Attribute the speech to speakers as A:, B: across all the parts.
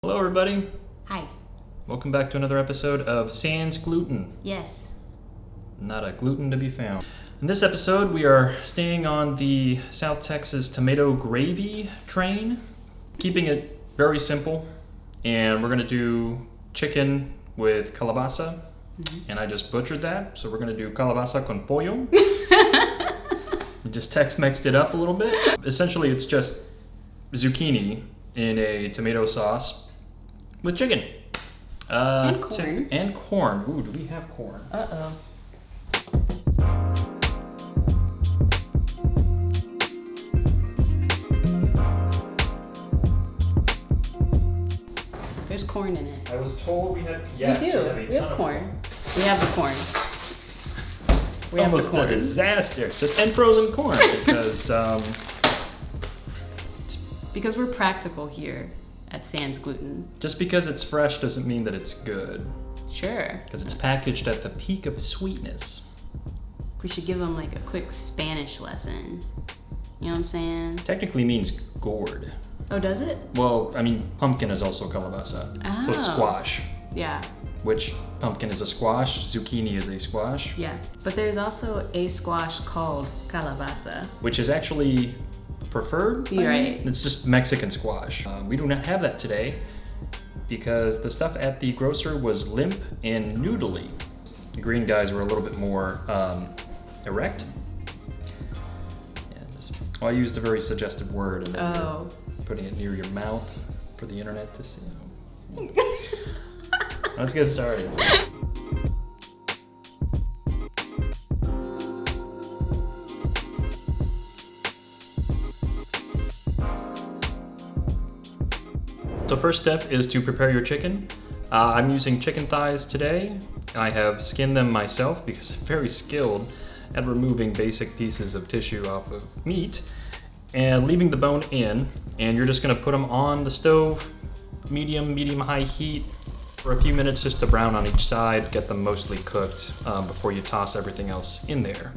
A: Hello everybody.
B: Hi.
A: Welcome back to another episode of Sans Gluten.
B: Yes.
A: Not a gluten to be found. In this episode we are staying on the South Texas tomato gravy train, keeping it very simple, and we're going to do chicken with calabaza, and I just butchered that, so we're going to do calabaza con pollo. Just Tex-Mexed it up a little bit. Essentially it's just zucchini in a tomato sauce with chicken.
B: And corn.
A: And corn. Ooh, do we have corn?
B: Uh-oh. There's corn in it.
A: I was told we had, yes.
B: We do. We have corn. We have the corn. We have
A: almost
B: the corn.
A: a disaster. Just and frozen corn
B: because we're practical here at Sans Gluten.
A: just because it's fresh doesn't mean that it's good.
B: Sure.
A: Because it's packaged at the peak of sweetness.
B: We should give them like a quick Spanish lesson. You know what I'm saying?
A: Technically means gourd.
B: Oh, does it?
A: Well, I mean, pumpkin is also calabaza. So it's
B: Oh.
A: squash.
B: Yeah.
A: Which pumpkin is a squash, zucchini is a squash.
B: Yeah. But there's also a squash called calabaza.
A: Which is actually preferred.
B: You're right.
A: It's just Mexican squash. We do not have that today because the stuff at the grocer was limp and noodly. The green guys were a little bit more erect. And I used a very suggestive word and then you're putting it near your mouth for the internet to see. Let's get started. So first step is to prepare your chicken. I'm using chicken thighs today. I have skinned them myself because I'm very skilled at removing basic pieces of tissue off of meat and leaving the bone in. And you're just gonna put them on the stove, medium-high heat for a few minutes just to brown on each side, get them mostly cooked before you toss everything else in there.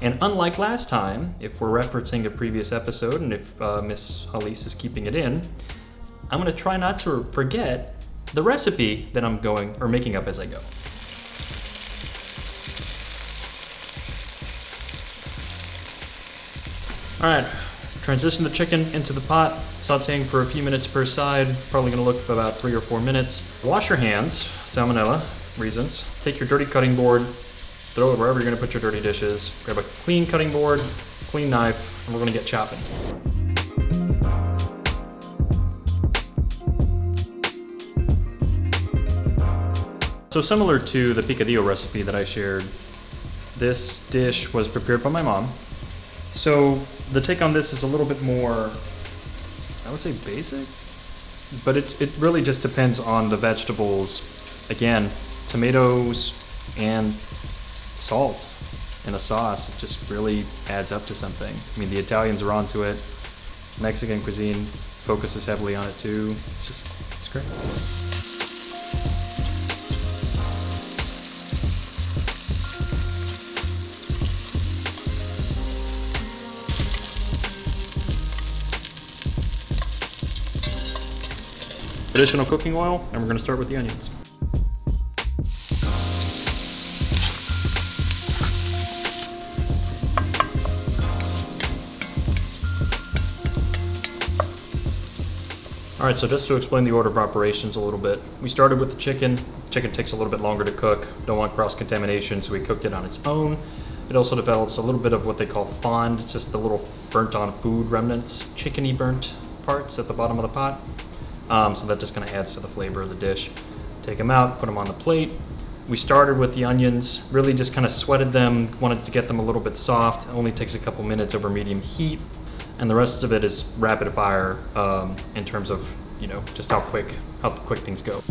A: And unlike last time, if we're referencing a previous episode and if Miss Elise is keeping it in, I'm gonna try not to forget the recipe that I'm making up as I go. All right, transition the chicken into the pot, sauteing for a few minutes per side, probably gonna look for about 3 or 4 minutes. Wash your hands, salmonella reasons. Take your dirty cutting board, throw it wherever you're gonna put your dirty dishes. Grab a clean cutting board, clean knife, and we're gonna get chopping. So similar to the picadillo recipe that I shared, this dish was prepared by my mom. So the take on this is a little bit more, I would say basic, but it really just depends on the vegetables. Again, tomatoes and salt in a sauce, it just really adds up to something. I mean, the Italians are onto it. Mexican cuisine focuses heavily on it too. It's great. Additional cooking oil, and we're going to start with the onions. All right, so just to explain the order of operations a little bit, we started with the chicken. Chicken takes a little bit longer to cook. Don't want cross-contamination, so we cooked it on its own. It also develops a little bit of what they call fond. It's just the little burnt-on food remnants, chickeny burnt parts at the bottom of the pot. So that just kind of adds to the flavor of the dish. Take them out, put them on the plate. We started with the onions, really just kind of sweated them, wanted to get them a little bit soft. It only takes a couple minutes over medium heat. And the rest of it is rapid fire in terms of, just how quick things go.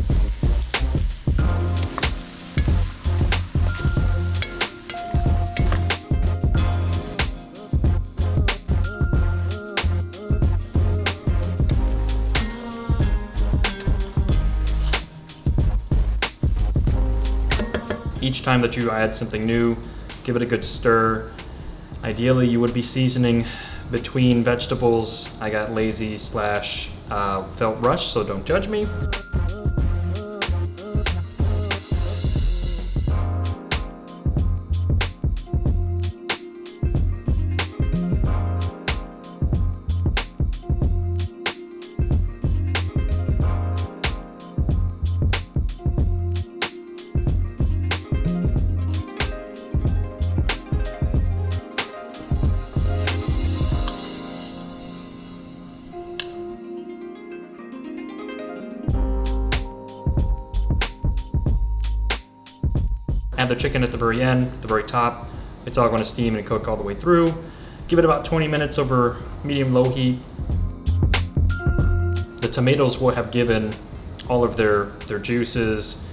A: Each time that you add something new, give it a good stir. Ideally, you would be seasoning between vegetables. I got lazy / Felt rushed, so don't judge me. Add the chicken at the very end, the very top. It's all going to steam and cook all the way through. Give it about 20 minutes over medium-low heat. The tomatoes will have given all of their juices,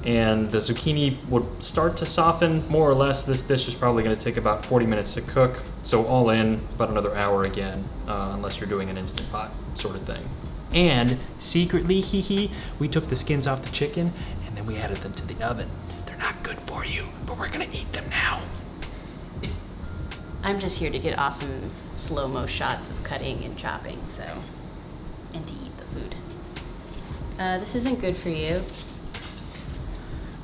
A: and the zucchini would start to soften more or less. This dish is probably going to take about 40 minutes to cook, so all in about another hour again, unless you're doing an Instant Pot sort of thing. And secretly, we took the skins off the chicken and then we added them to the oven. They're not good for you, but we're gonna eat them now.
B: I'm just here to get awesome slow-mo shots of cutting and chopping, and to eat the food. This isn't good for you,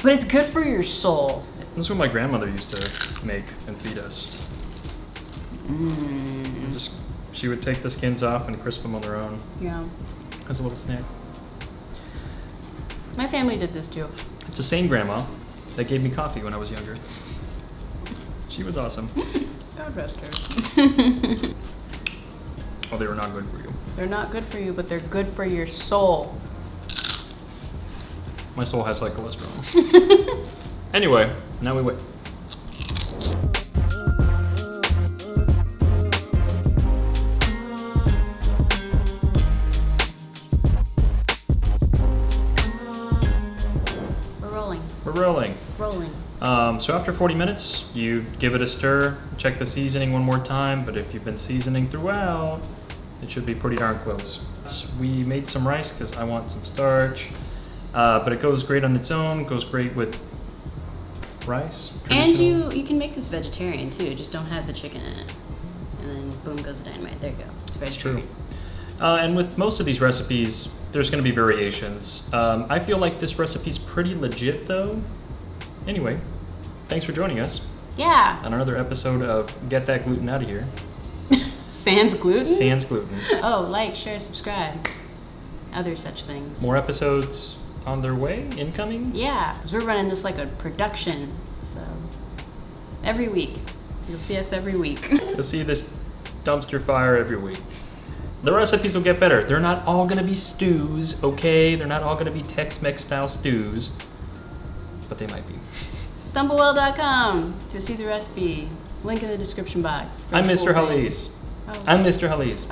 B: but it's good for your soul.
A: This is what my grandmother used to make and feed us. She would take the skins off and crisp them on their own.
B: Yeah.
A: As a little snack.
B: My family did this too.
A: It's the same grandma that gave me coffee when I was younger. She was awesome.
B: God rest her.
A: Oh, they were not good for you.
B: They're not good for you, but they're good for your soul.
A: My soul has high cholesterol. Anyway, now we wait. Rolling. So after 40 minutes, you give it a stir, check the seasoning one more time, but if you've been seasoning throughout, it should be pretty darn close. We made some rice because I want some starch, but it goes great on its own, goes great with rice.
B: And you can make this vegetarian too, just don't have the chicken in it. And then boom goes the dynamite, there you go. It's vegetarian.
A: True. And with most of these recipes, there's going to be variations. I feel like this recipe's pretty legit though. Anyway, thanks for joining us.
B: Yeah.
A: On another episode of Get That Gluten Out of Here.
B: Sans gluten?
A: Sans gluten.
B: Oh, like, share, subscribe. Other such things.
A: More episodes on their way, incoming?
B: Yeah, because we're running this like a production, so every week. You'll see us every week.
A: You'll see this dumpster fire every week. The recipes will get better. They're not all gonna be stews, okay? They're not all gonna be Tex-Mex style stews, but they might be.
B: Stumblewell.com to see the recipe. Link in the description box.
A: I'm Mr. Halise.
B: Oh.
A: I'm Mr. Halise.